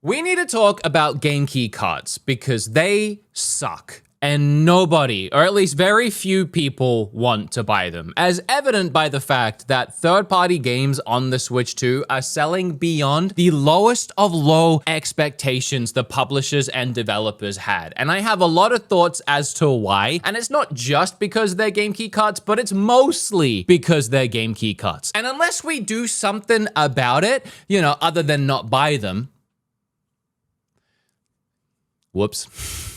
We need to talk about game key cards because they suck. And nobody, or at least very few people, want to buy them, as evident by the fact that third-party games on the Switch 2 are selling beyond the lowest of low expectations the publishers and developers had. And I have a lot of thoughts as to why, and it's not just because they're game key cards, but it's mostly because they're game key cards. And unless we do something about it, other than not buy them, whoops.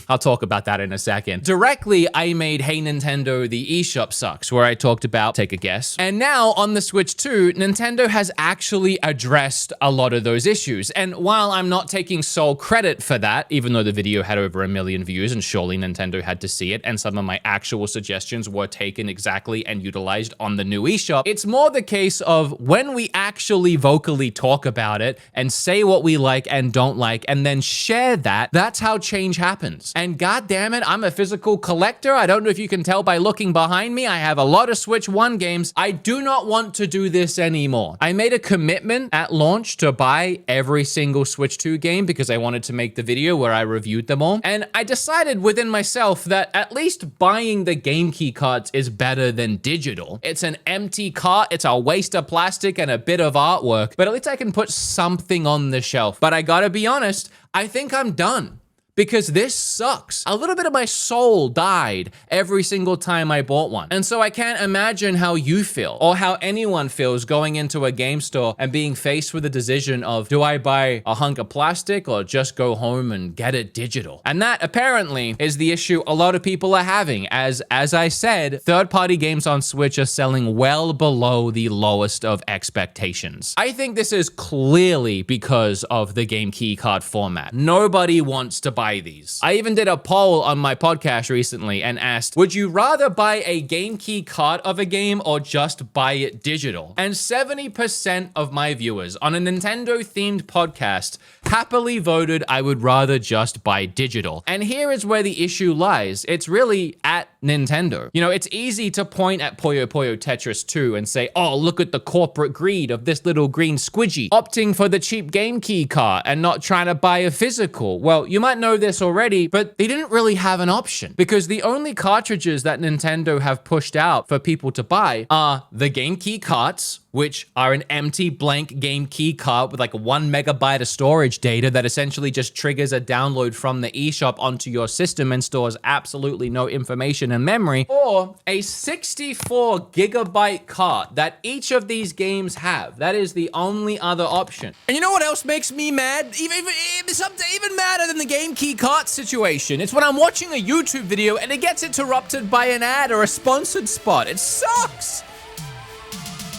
I'll talk about that in a second. Directly, I made Hey Nintendo, the eShop sucks, where I talked about, take a guess. And now on the Switch 2, Nintendo has actually addressed a lot of those issues. And while I'm not taking sole credit for that, even though the video had over 1 million views and surely Nintendo had to see it, and some of my actual suggestions were taken exactly and utilized on the new eShop, it's more the case of when we actually vocally talk about it and say what we like and don't like and then share that, that's how change happens. And god damn it, I'm a physical collector. I don't know if you can tell by looking behind me. I have a lot of Switch 1 games. I do not want to do this anymore. I made a commitment at launch to buy every single Switch 2 game because I wanted to make the video where I reviewed them all. And I decided within myself that at least buying the game key cards is better than digital. It's an empty cart. It's a waste of plastic and a bit of artwork, but at least I can put something on the shelf. But I gotta be honest, I think I'm done. Because this sucks. A little bit of my soul died every single time I bought one. And so I can't imagine how you feel or how anyone feels going into a game store and being faced with a decision of, do I buy a hunk of plastic or just go home and get it digital? And that apparently is the issue a lot of people are having. As I said, third-party games on Switch are selling well below the lowest of expectations. I think this is clearly because of the game key card format. Nobody wants to buy these. I even did a poll on my podcast recently and asked, would you rather buy a game key card of a game or just buy it digital? And 70% of my viewers on a Nintendo themed podcast happily voted I would rather just buy digital. And here is where the issue lies. It's really at Nintendo. It's easy to point at Puyo Puyo Tetris 2 and say, oh, look at the corporate greed of this little green squidgy opting for the cheap game key card and not trying to buy a physical. Well, you might know this already, but they didn't really have an option because the only cartridges that Nintendo have pushed out for people to buy are the game key carts, which are an empty blank game key card with like 1 megabyte of storage data that essentially just triggers a download from the eShop onto your system and stores absolutely no information and memory, or a 64 gigabyte card that each of these games have. That is the only other option. And you know what else makes me mad? Even madder than the game key cart situation. It's when I'm watching a YouTube video and it gets interrupted by an ad or a sponsored spot. It sucks.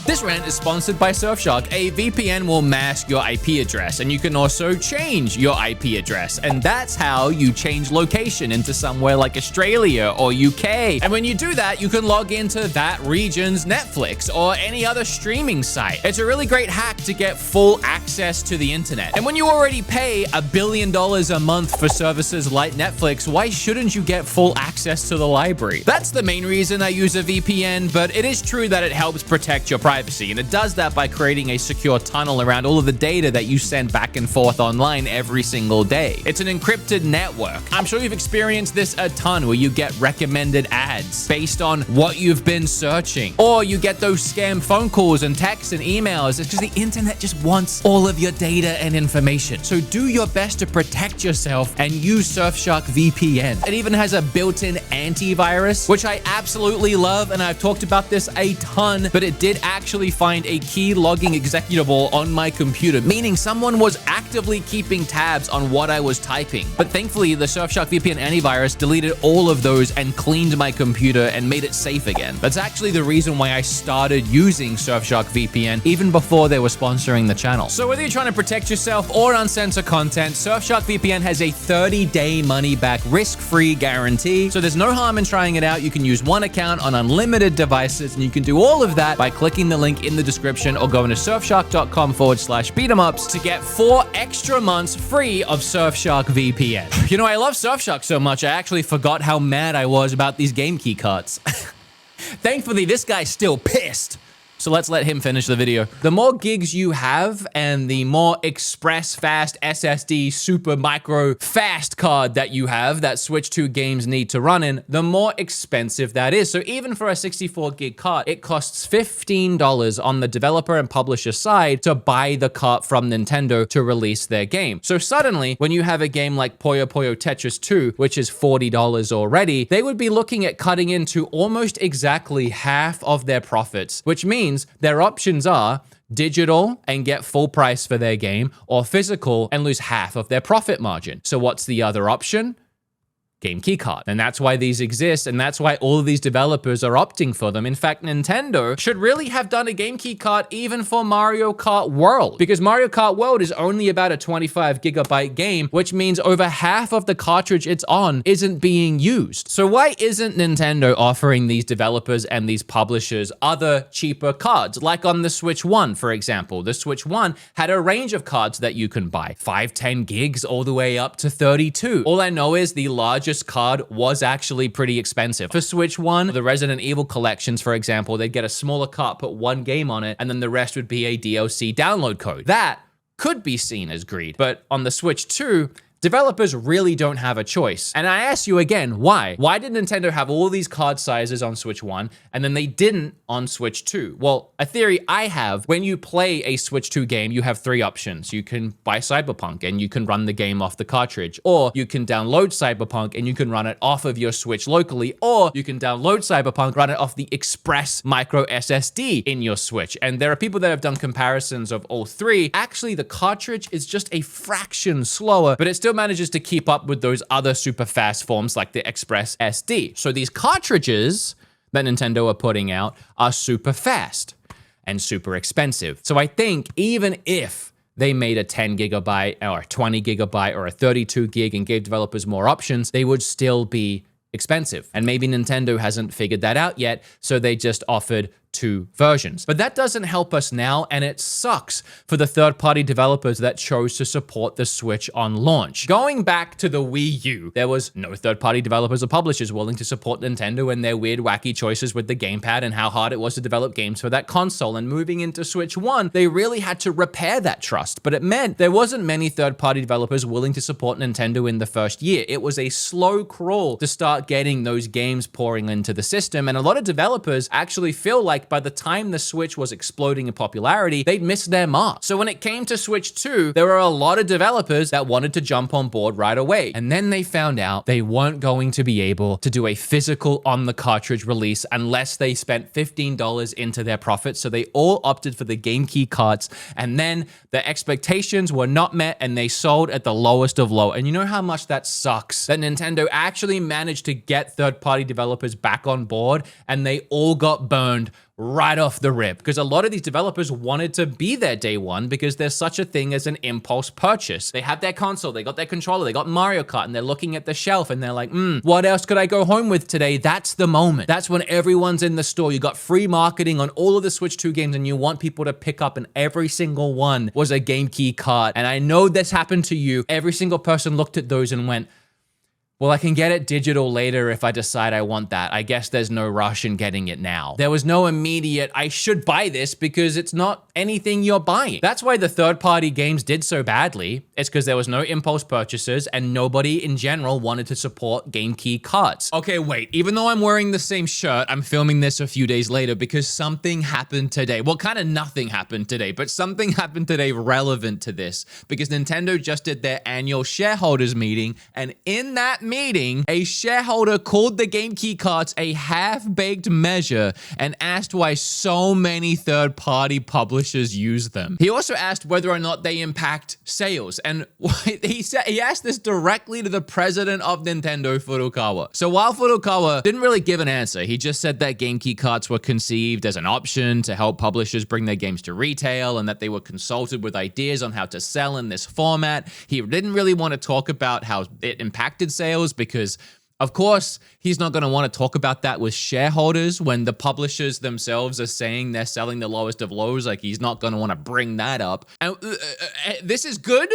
This rant is sponsored by Surfshark. A VPN will mask your IP address, and you can also change your IP address. And that's how you change location into somewhere like Australia or UK. And when you do that, you can log into that region's Netflix or any other streaming site. It's a really great hack to get full access to the internet. And when you already pay $1 billion a month for services like Netflix, why shouldn't you get full access to the library? That's the main reason I use a VPN, but it is true that it helps protect your privacy, and it does that by creating a secure tunnel around all of the data that you send back and forth online every single day. It's an encrypted network. I'm sure you've experienced this a ton where you get recommended ads based on what you've been searching, or you get those scam phone calls and texts and emails. It's because the internet just wants all of your data and information. So do your best to protect yourself and use Surfshark VPN. It even has a built-in antivirus, which I absolutely love, and I've talked about this a ton, but it did actually find a key logging executable on my computer, meaning someone was actively keeping tabs on what I was typing. But thankfully, the Surfshark VPN antivirus deleted all of those and cleaned my computer and made it safe again. That's actually the reason why I started using Surfshark VPN even before they were sponsoring the channel. So whether you're trying to protect yourself or uncensor content, Surfshark VPN has a 30-day money-back risk-free guarantee. So there's no harm in trying it out. You can use one account on unlimited devices, and you can do all of that by clicking the link in the description or going to surfshark.com/beatemups to get 4 extra months free of Surfshark VPN. I love Surfshark so much, I actually forgot how mad I was about these game key cards. Thankfully, this guy's still pissed. So let's let him finish the video. The more gigs you have and the more express fast SSD super micro fast card that you have that Switch 2 games need to run in, the more expensive that is. So even for a 64 gig cart, it costs $15 on the developer and publisher side to buy the cart from Nintendo to release their game. So suddenly, when you have a game like Puyo Puyo Tetris 2, which is $40 already, they would be looking at cutting into almost exactly half of their profits, which means their options are digital and get full price for their game, or physical and lose half of their profit margin. So what's the other option? Game key card. And that's why these exist, and that's why all of these developers are opting for them. In fact, Nintendo should really have done a game key card even for Mario Kart World, because Mario Kart World is only about a 25 gigabyte game, which means over half of the cartridge it's on isn't being used. So why isn't Nintendo offering these developers and these publishers other cheaper cards? Like on the Switch 1, for example. The Switch 1 had a range of cards that you can buy, 5, 10 gigs all the way up to 32. All I know is the largest card was actually pretty expensive. For Switch 1, the Resident Evil collections, for example, they'd get a smaller cart, put one game on it, and then the rest would be a DLC download code. That could be seen as greed. But on the Switch 2, developers really don't have a choice. And I ask you again, why? Why did Nintendo have all these card sizes on Switch 1 and then they didn't on Switch 2? Well, a theory I have, when you play a Switch 2 game, you have three options. You can buy Cyberpunk and you can run the game off the cartridge, or you can download Cyberpunk and you can run it off of your Switch locally, or you can download Cyberpunk, run it off the Express micro SSD in your Switch. And there are people that have done comparisons of all three. Actually, the cartridge is just a fraction slower, but it still manages to keep up with those other super fast forms like the Express SD. So these cartridges that Nintendo are putting out are super fast and super expensive. So I think even if they made a 10 gigabyte or a 20 gigabyte or a 32 gig and gave developers more options, they would still be expensive. And maybe Nintendo hasn't figured that out yet, so they just offered two versions. But that doesn't help us now, and it sucks for the third-party developers that chose to support the Switch on launch. Going back to the Wii U, there was no third-party developers or publishers willing to support Nintendo and their weird, wacky choices with the gamepad and how hard it was to develop games for that console. And moving into Switch 1, they really had to repair that trust. But it meant there wasn't many third-party developers willing to support Nintendo in the first year. It was a slow crawl to start getting those games pouring into the system, and a lot of developers actually feel like by the time the Switch was exploding in popularity, they'd missed their mark. So when it came to Switch 2, there were a lot of developers that wanted to jump on board right away. And then they found out they weren't going to be able to do a physical on the cartridge release unless they spent $15 into their profits. So they all opted for the game key cards. And then the expectations were not met and they sold at the lowest of low. And you know how much that sucks? That Nintendo actually managed to get third-party developers back on board and they all got burned right off the rip, because a lot of these developers wanted to be there day one because there's such a thing as an impulse purchase. They have their console, they got their controller, they got Mario Kart, and they're looking at the shelf and they're like, what else could I go home with today? That's the moment. That's when everyone's in the store. You got free marketing on all of the Switch 2 games and you want people to pick up, and every single one was a game key card. And I know this happened to you. Every single person looked at those and went, well, I can get it digital later if I decide I want that. I guess there's no rush in getting it now. There was no immediate, I should buy this because it's not anything you're buying. That's why the third-party games did so badly. It's because there was no impulse purchases and nobody in general wanted to support game key cards. Okay, wait, even though I'm wearing the same shirt, I'm filming this a few days later because something happened today. Well, kind of nothing happened today, but something happened today relevant to this, because Nintendo just did their annual shareholders meeting, and in that meeting, a shareholder called the game key cards a half-baked measure and asked why so many third-party publishers use them. He also asked whether or not they impact sales, and he asked this directly to the president of Nintendo, Furukawa. So while Furukawa didn't really give an answer, he just said that game key cards were conceived as an option to help publishers bring their games to retail and that they were consulted with ideas on how to sell in this format. He didn't really want to talk about how it impacted sales because, of course, he's not going to want to talk about that with shareholders when the publishers themselves are saying they're selling the lowest of lows. Like, he's not going to want to bring that up. And this is good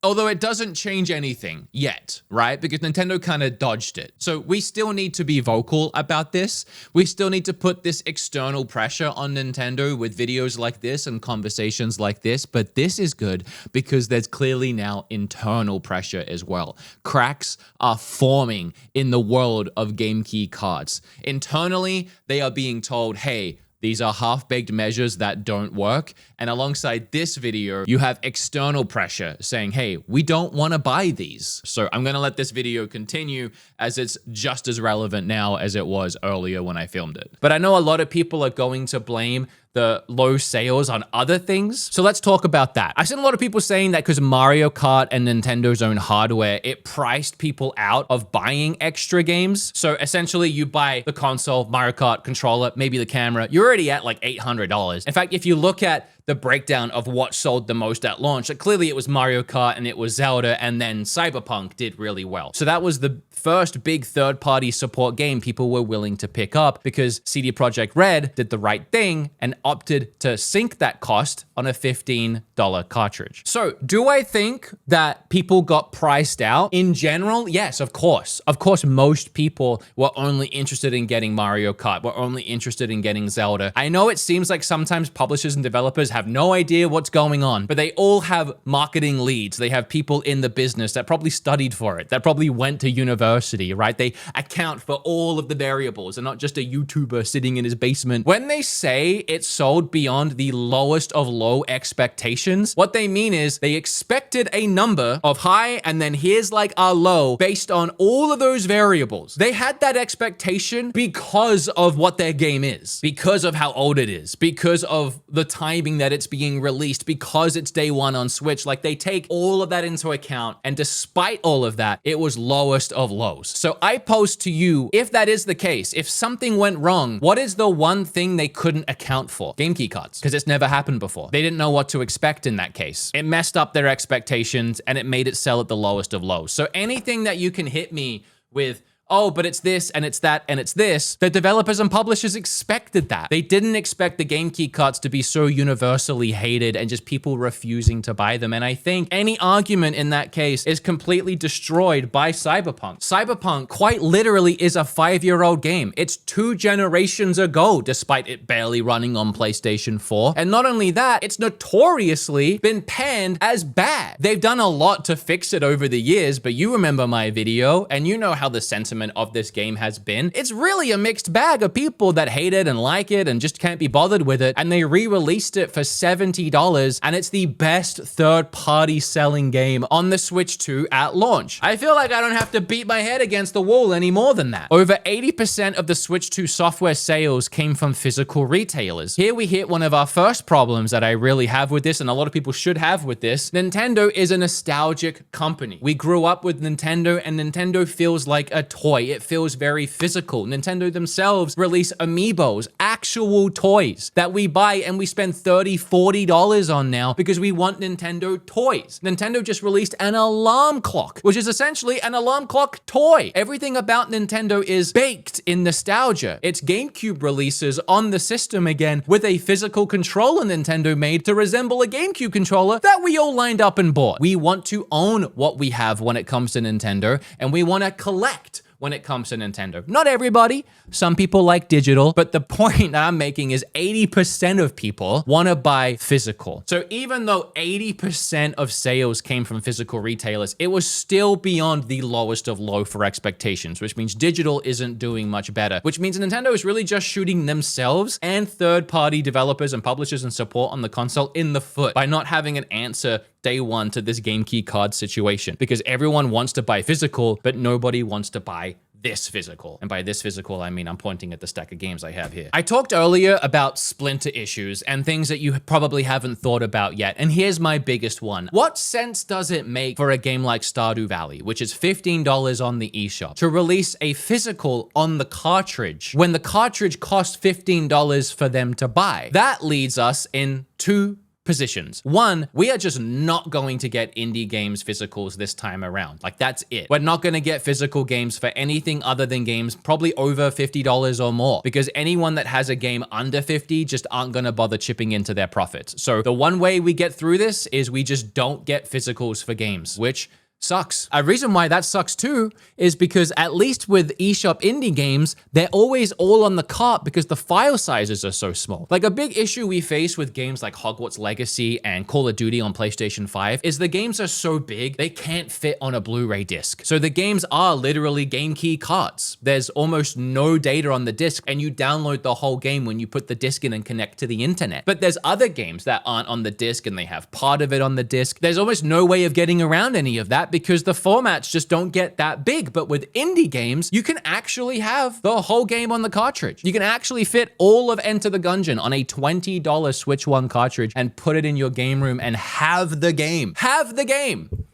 Although it doesn't change anything yet, right? Because Nintendo kind of dodged it. So we still need to be vocal about this. We still need to put this external pressure on Nintendo with videos like this and conversations like this. But this is good because there's clearly now internal pressure as well. Cracks are forming in the world of game key cards. Internally, they are being told, hey, these are half-baked measures that don't work. And alongside this video, you have external pressure saying, hey, we don't want to buy these. So I'm going to let this video continue as it's just as relevant now as it was earlier when I filmed it. But I know a lot of people are going to blame the low sales on other things. So let's talk about that. I've seen a lot of people saying that because Mario Kart and Nintendo's own hardware, it priced people out of buying extra games. So essentially you buy the console, Mario Kart controller, maybe the camera, you're already at like $800. In fact, if you look at the breakdown of what sold the most at launch, clearly it was Mario Kart and it was Zelda, and then Cyberpunk did really well. So that was the first big third-party support game people were willing to pick up because CD Projekt Red did the right thing and opted to sink that cost on a $15 cartridge. So do I think that people got priced out? In general, yes, of course. Of course, most people were only interested in getting Mario Kart, were only interested in getting Zelda. I know it seems like sometimes publishers and developers have no idea what's going on, but they all have marketing leads. They have people in the business that probably studied for it, that probably went to university, right? They account for all of the variables and not just a YouTuber sitting in his basement. When they say it sold beyond the lowest of low expectations, what they mean is they expected a number of high and then here's like a low based on all of those variables. They had that expectation because of what their game is, because of how old it is, because of the timing that it's being released, because it's day one on Switch. Like they take all of that into account, and despite all of that, it was lowest of lows. So I pose to you, if that is the case, if something went wrong, what is the one thing they couldn't account for? Game key cards, because it's never happened before. They didn't know what to expect in that case. It messed up their expectations and it made it sell at the lowest of lows. So anything that you can hit me with, oh, but it's this and it's that and it's this, the developers and publishers expected that. They didn't expect the game key cards to be so universally hated and just people refusing to buy them. And I think any argument in that case is completely destroyed by Cyberpunk. Cyberpunk quite literally is a 5-year-old game. It's 2 generations ago, despite it barely running on PlayStation 4. And not only that, it's notoriously been panned as bad. They've done a lot to fix it over the years, but you remember my video and you know how the sentiment of this game has been. It's really a mixed bag of people that hate it and like it and just can't be bothered with it. And they re-released it for $70 and it's the best third-party selling game on the Switch 2 at launch. I feel like I don't have to beat my head against the wall any more than that. Over 80% of the Switch 2 software sales came from physical retailers. Here we hit one of our first problems that I really have with this, and a lot of people should have with this. Nintendo is a nostalgic company. We grew up with Nintendo, and Nintendo feels like a toy. It feels very physical. Nintendo themselves release amiibos, actual toys that we buy and we spend $30, $40 on now because we want Nintendo toys. Nintendo just released an alarm clock, which is essentially an alarm clock toy. Everything about Nintendo is baked in nostalgia. It's GameCube releases on the system again with a physical controller Nintendo made to resemble a GameCube controller that we all lined up and bought. We want to own what we have when it comes to Nintendo, and we want to collect when it comes to Nintendo. Not everybody. Some people like digital, but the point that I'm making is 80% of people want to buy physical. So even though 80% of sales came from physical retailers, it was still beyond the lowest of low for expectations, which means digital isn't doing much better, which means Nintendo is really just shooting themselves and third-party developers and publishers and support on the console in the foot by not having an answer day one to this game key card situation, because everyone wants to buy physical, but nobody wants to buy this physical. And by this physical, I mean I'm pointing at the stack of games I have here. I talked earlier about splinter issues and things that you probably haven't thought about yet. And here's my biggest one. What sense does it make for a game like Stardew Valley, which is $15 on the eShop, to release a physical on the cartridge when the cartridge costs $15 for them to buy? That leads us in 2 positions. One, we are just not going to get indie games physicals this time around. Like, that's it. We're not going to get physical games for anything other than games probably over $50 or more, because anyone that has a game under 50 just aren't going to bother chipping into their profits. So the one way we get through this is we just don't get physicals for games, which sucks. A reason why that sucks too is because at least with eShop indie games, they're always all on the cart because the file sizes are so small. Like, a big issue we face with games like Hogwarts Legacy and Call of Duty on PlayStation 5 is the games are so big, they can't fit on a Blu-ray disc. So the games are literally game key carts. There's almost no data on the disc, and you download the whole game when you put the disc in and connect to the internet. But there's other games that aren't on the disc and they have part of it on the disc. There's almost no way of getting around any of that because the formats just don't get that big. But with indie games, you can actually have the whole game on the cartridge. You can actually fit all of Enter the Gungeon on a $20 Switch 1 cartridge and put it in your game room and have the game. Have the game.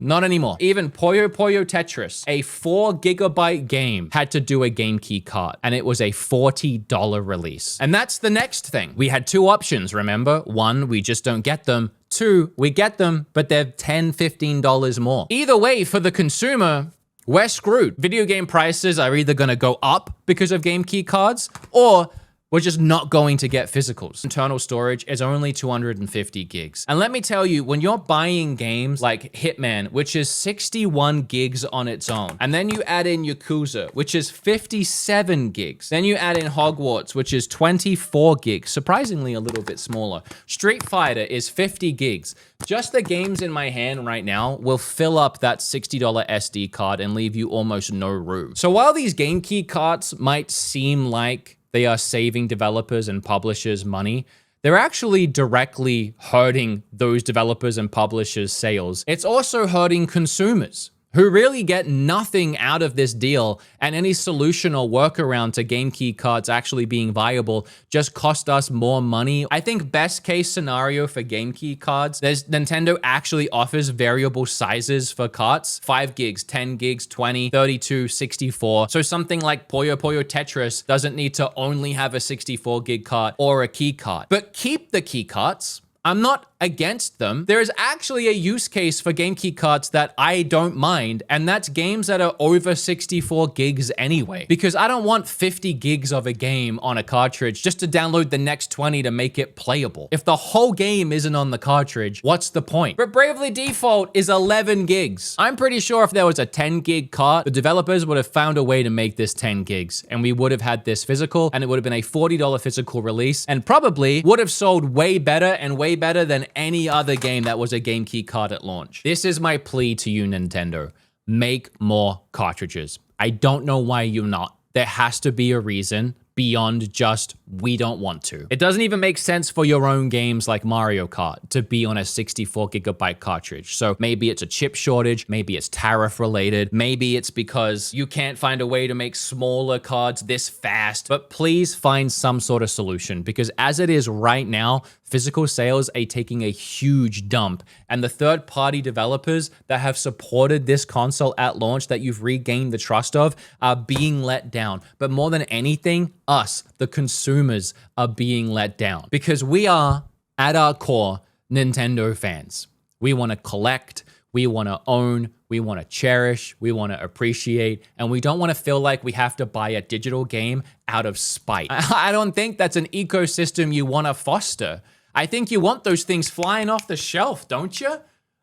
Not anymore. Even Puyo Puyo Tetris, a 4GB game, had to do a game key cart, and it was a $40 release. And that's the next thing. We had two options, remember? One, we just don't get them. Two, we get them, but they're $10, $15 more. Either way, for the consumer, we're screwed. Video game prices are either gonna go up because of game key cards, or we're just not going to get physicals. Internal storage is only 250 gigs. And let me tell you, when you're buying games like Hitman, which is 61 gigs on its own, and then you add in Yakuza, which is 57 gigs, then you add in Hogwarts, which is 24 gigs, surprisingly a little bit smaller. Street Fighter is 50 gigs. Just the games in my hand right now will fill up that $60 SD card and leave you almost no room. So while these game key carts might seem like they are saving developers and publishers money, they're actually directly hurting those developers and publishers' sales. It's also hurting consumers, who really get nothing out of this deal, and any solution or workaround to game key cards actually being viable just cost us more money. I think best case scenario for game key cards, Nintendo actually offers variable sizes for carts, 5 gigs, 10 gigs, 20, 32, 64. So something like Puyo Puyo Tetris doesn't need to only have a 64 gig cart or a key cart. But keep the key carts. I'm not against them. There is actually a use case for game key cards that I don't mind, and that's games that are over 64 gigs anyway. Because I don't want 50 gigs of a game on a cartridge just to download the next 20 to make it playable. If the whole game isn't on the cartridge, what's the point? But Bravely Default is 11 gigs. I'm pretty sure if there was a 10 gig cart, the developers would have found a way to make this 10 gigs, and we would have had this physical, and it would have been a $40 physical release, and probably would have sold way better and way better than any other game that was a game key card at launch. This is my plea to you, Nintendo. Make more cartridges. I don't know why you're not. There has to be a reason beyond just we don't want to. It doesn't even make sense for your own games like Mario Kart to be on a 64 gigabyte cartridge. So maybe it's a chip shortage, maybe it's tariff related, maybe it's because you can't find a way to make smaller cards this fast, but please find some sort of solution, because as it is right now, physical sales are taking a huge dump, and the third-party developers that have supported this console at launch that you've regained the trust of are being let down. But more than anything, us, the consumers, are being let down, because we are, at our core, Nintendo fans. We want to collect, we want to own, we want to cherish, we want to appreciate, and we don't want to feel like we have to buy a digital game out of spite. I don't think that's an ecosystem you want to foster. I think you want those things flying off the shelf, don't you?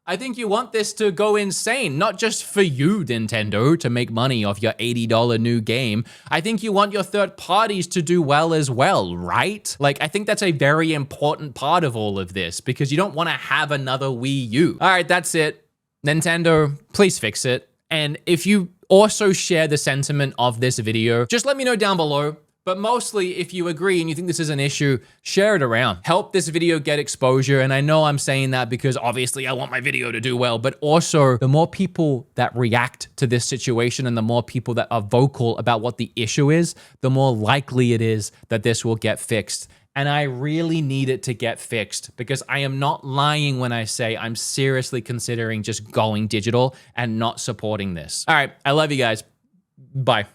I think you want this to go insane, not just for you, Nintendo, to make money off your $80 new game. I think you want your third parties to do well as well, right? Like, I think that's a very important part of all of this, because you don't want to have another Wii U. All right, that's it. Nintendo, please fix it. And if you also share the sentiment of this video, just let me know down below. But mostly, if you agree and you think this is an issue, share it around. Help this video get exposure. And I know I'm saying that because obviously I want my video to do well, but also the more people that react to this situation and the more people that are vocal about what the issue is, the more likely it is that this will get fixed. And I really need it to get fixed, because I am not lying when I say I'm seriously considering just going digital and not supporting this. All right, I love you guys. Bye.